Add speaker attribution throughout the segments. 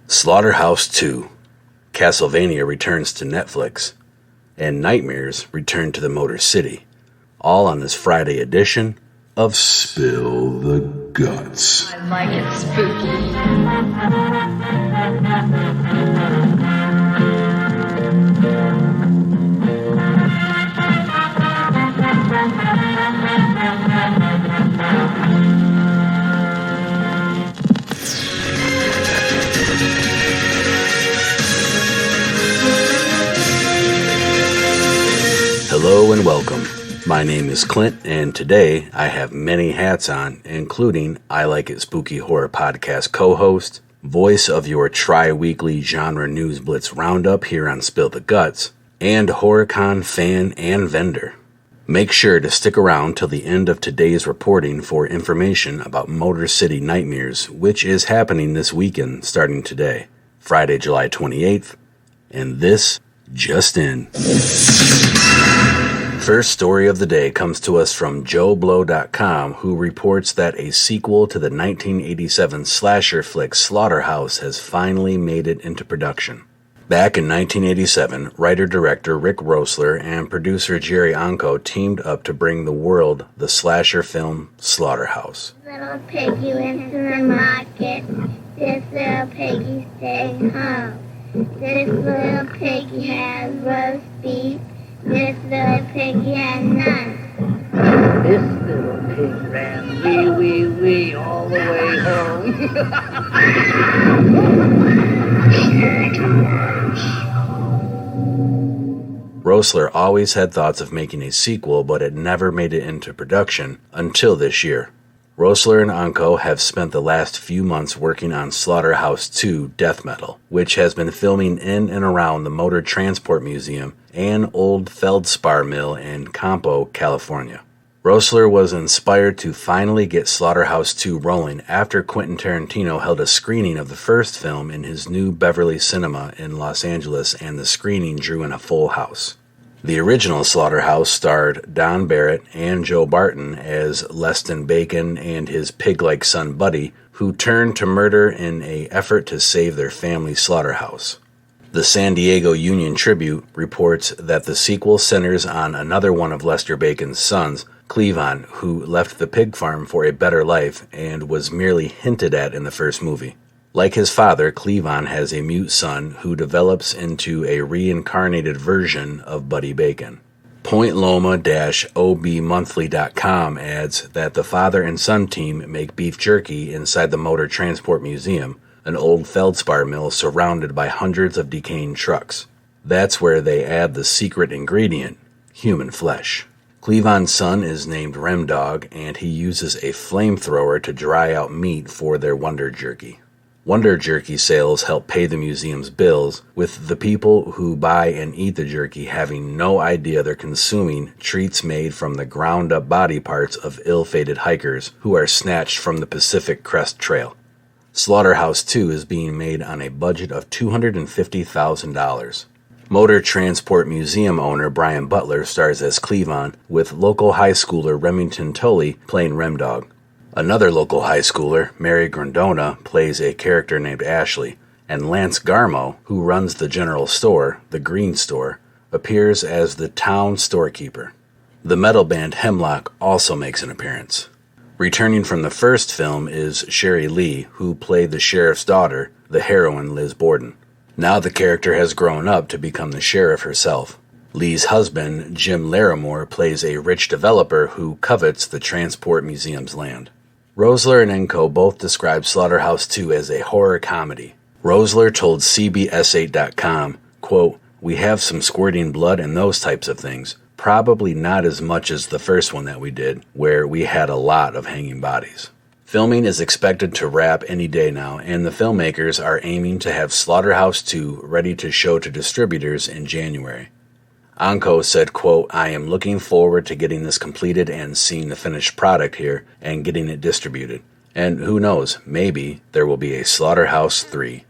Speaker 1: Slaughterhouse 2, Casltvania returns to Netflix, and Nightmares return to the Motor City, all on this Friday edition of Spill the Guts.
Speaker 2: I like it spooky.
Speaker 1: Hello and welcome. My name is Clint, and today I have many hats on, including I Like It Spooky Horror Podcast co-host, voice of your tri-weekly genre news blitz roundup here on Spill the Guts, and HorrorCon fan and vendor. Make sure to stick around till the end of today's reporting for information about Motor City Nightmares, which is happening this weekend starting today, Friday, July 28th, and this just in. First story of the day comes to us from JoeBlow.com, who reports that a sequel to the 1987 slasher flick Slaughterhouse has finally made it into production. Back in 1987, writer-director Rick Roessler and producer Jerry Onco teamed up to bring the world the slasher film Slaughterhouse.
Speaker 3: Little piggy went to the market. This little piggy stayed home. This little piggy has roast beef. This little piggy had none.
Speaker 2: This little pig ran wee all the way home.
Speaker 1: Roessler always had thoughts of making a sequel, but it never made it into production until this year. Roessler and Onco have spent the last few months working on Slaughterhouse 2 Death Metal, which has been filming in and around the Motor Transport Museum and old feldspar mill in Campo, California. Roessler was inspired to finally get Slaughterhouse 2 rolling after Quentin Tarantino held a screening of the first film in his new Beverly Cinema in Los Angeles, and the screening drew in a full house. The original Slaughterhouse starred Don Barrett and Joe Barton as Leston Bacon and his pig-like son Buddy, who turned to murder in an effort to save their family slaughterhouse. The San Diego Union Tribune reports that the sequel centers on another one of Lester Bacon's sons, Cleavon, who left the pig farm for a better life and was merely hinted at in the first movie. Like his father, Cleavon has a mute son who develops into a reincarnated version of Buddy Bacon. PointLoma-OBmonthly.com adds that the father and son team make beef jerky inside the Motor Transport Museum, an old feldspar mill surrounded by hundreds of decaying trucks. That's where they add the secret ingredient, human flesh. Cleavon's son is named Remdog, and he uses a flamethrower to dry out meat for their Wonder Jerky. Wonder Jerky sales help pay the museum's bills, with the people who buy and eat the jerky having no idea they're consuming treats made from the ground-up body parts of ill-fated hikers who are snatched from the Pacific Crest Trail. Slaughterhouse 2 is being made on a budget of $250,000. Motor Transport Museum owner Brian Butler stars as Cleavon, with local high schooler Remington Tully playing Remdog. Another local high schooler, Mary Grandona, plays a character named Ashley, and Lance Garmo, who runs the general store, the Green Store, appears as the town storekeeper. The metal band Hemlock also makes an appearance. Returning from the first film is Sherry Lee, who played the sheriff's daughter, the heroine Liz Borden. Now the character has grown up to become the sheriff herself. Lee's husband, Jim Larimore, plays a rich developer who covets the Transport Museum's land. Roessler and Onco both described Slaughterhouse 2 as a horror comedy. Roessler told CBS8.com, quote, "We have some squirting blood and those types of things. Probably not as much as the first one that we did, where we had a lot of hanging bodies." Filming is expected to wrap any day now, and the filmmakers are aiming to have Slaughterhouse 2 ready to show to distributors in January. Onco said, quote, "I am looking forward to getting this completed and seeing the finished product here and getting it distributed. And who knows, maybe there will be a Slaughterhouse 3.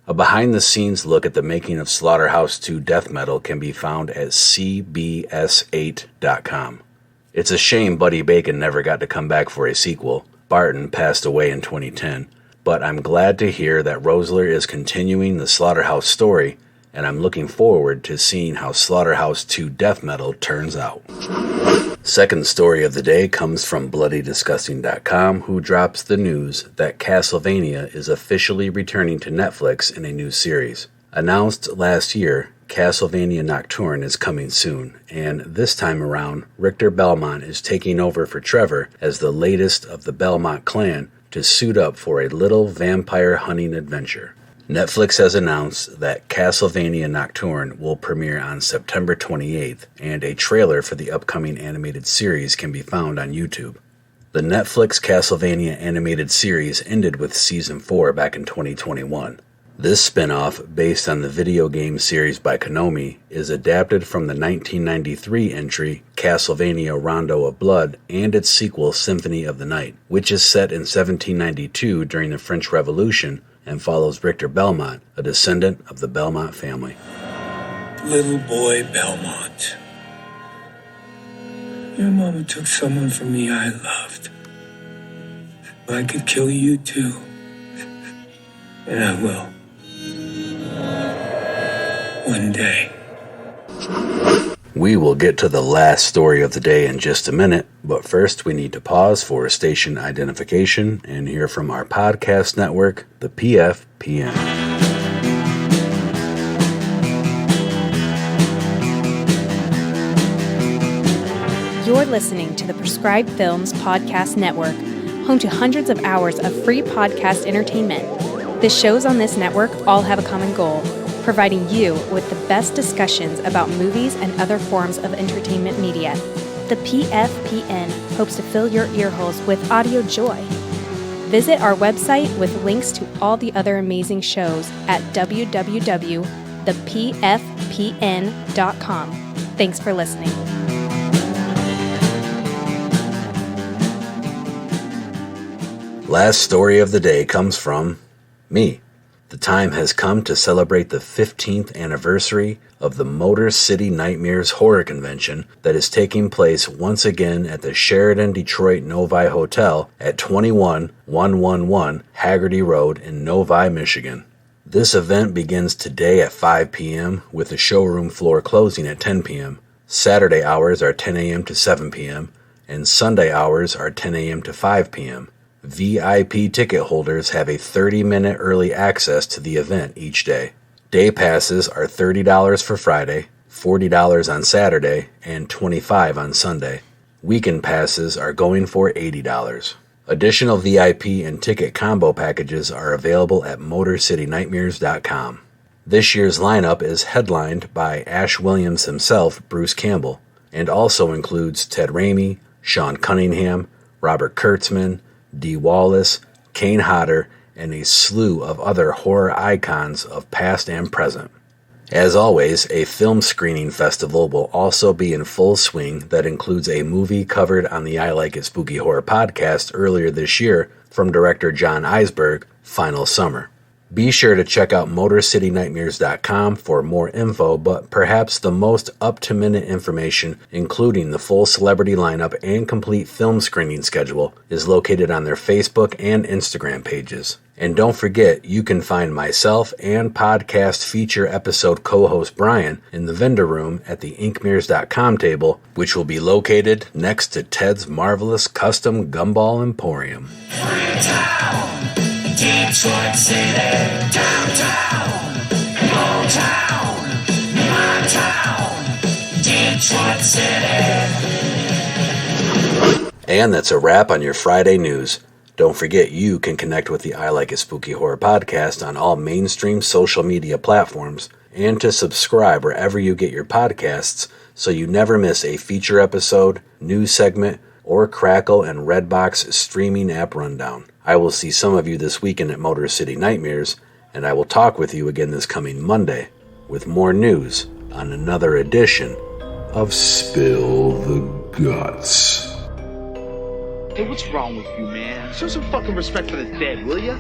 Speaker 1: A behind-the-scenes look at the making of Slaughterhouse 2 Death Metal can be found at CBS8.com. It's a shame Buddy Bacon never got to come back for a sequel. Barton passed away in 2010. but I'm glad to hear that Rosler is continuing the Slaughterhouse story, and I'm looking forward to seeing how Slaughterhouse 2 Death Metal turns out. Second story of the day comes from BloodyDisgusting.com, who drops the news that Casltvania is officially returning to Netflix in a new series. Announced last year, Casltvania Nocturne is coming soon, and this time around, Richter Belmont is taking over for Trevor as the latest of the Belmont clan to suit up for a little vampire hunting adventure. Netflix has announced that Casltvania Nocturne will premiere on September 28th, and a trailer for the upcoming animated series can be found on YouTube. The Netflix Casltvania animated series ended with Season 4 back in 2021. This spin-off, based on the video game series by Konami, is adapted from the 1993 entry Castlevania Rondo of Blood and its sequel Symphony of the Night, which is set in 1792 during the French Revolution and follows Richter Belmont, a descendant of the Belmont family.
Speaker 4: Little boy Belmont. Your mama took someone from me I loved. I could kill you too. And I will. One day.
Speaker 1: We will get to the last story of the day in just a minute, but first we need to pause for station identification and hear from our podcast network, the PFPN.
Speaker 5: You're listening to the Prescribed Films Podcast Network, home to hundreds of hours of free podcast entertainment. The shows on this network all have a common goal: providing you with the best discussions about movies and other forms of entertainment media. The PFPN hopes to fill your earholes with audio joy. Visit our website with links to all the other amazing shows at www.thepfpn.com. Thanks for listening.
Speaker 1: Last story of the day comes from me. The time has come to celebrate the 15th anniversary of the Motor City Nightmares Horror Convention that is taking place once again at the Sheraton Detroit Novi Hotel at 21111 Haggerty Road in Novi, Michigan. This event begins today at 5 p.m. with the showroom floor closing at 10 p.m. Saturday hours are 10 a.m. to 7 p.m. and Sunday hours are 10 a.m. to 5 p.m. VIP ticket holders have a 30-minute early access to the event each day. Day passes are $30 for Friday, $40 on Saturday, and $25 on Sunday. Weekend passes are going for $80. Additional VIP and ticket combo packages are available at MotorCityNightmares.com. This year's lineup is headlined by Ash Williams himself, Bruce Campbell, and also includes Ted Raimi, Sean Cunningham, Robert Kurtzman, Dee Wallace, Kane Hodder, and a slew of other horror icons of past and present. As always, a film screening festival will also be in full swing that includes a movie covered on the I Like It Spooky Horror podcast earlier this year from director John Eisberg, Final Summer. Be sure to check out MotorCityNightmares.com for more info, but perhaps the most up-to-minute information, including the full celebrity lineup and complete film screening schedule, is located on their Facebook and Instagram pages. And don't forget, you can find myself and podcast feature episode co-host Brian in the vendor room at the Inkmirrors.com table, which will be located next to Ted's Marvelous Custom Gumball Emporium.
Speaker 6: Detroit City, downtown, Motown, my town, Detroit City.
Speaker 1: And that's a wrap on your Friday news. Don't forget you can connect with the I Like It Spooky Horror podcast on all mainstream social media platforms and to subscribe wherever you get your podcasts so you never miss a feature episode, news segment, or Crackle and Redbox streaming app rundown. I will see some of you this weekend at Motor City Nightmares, and I will talk with you again this coming Monday with more news on another edition of Spill the Guts.
Speaker 7: Hey, what's wrong with you, man? Show some fucking respect for the dead, will ya?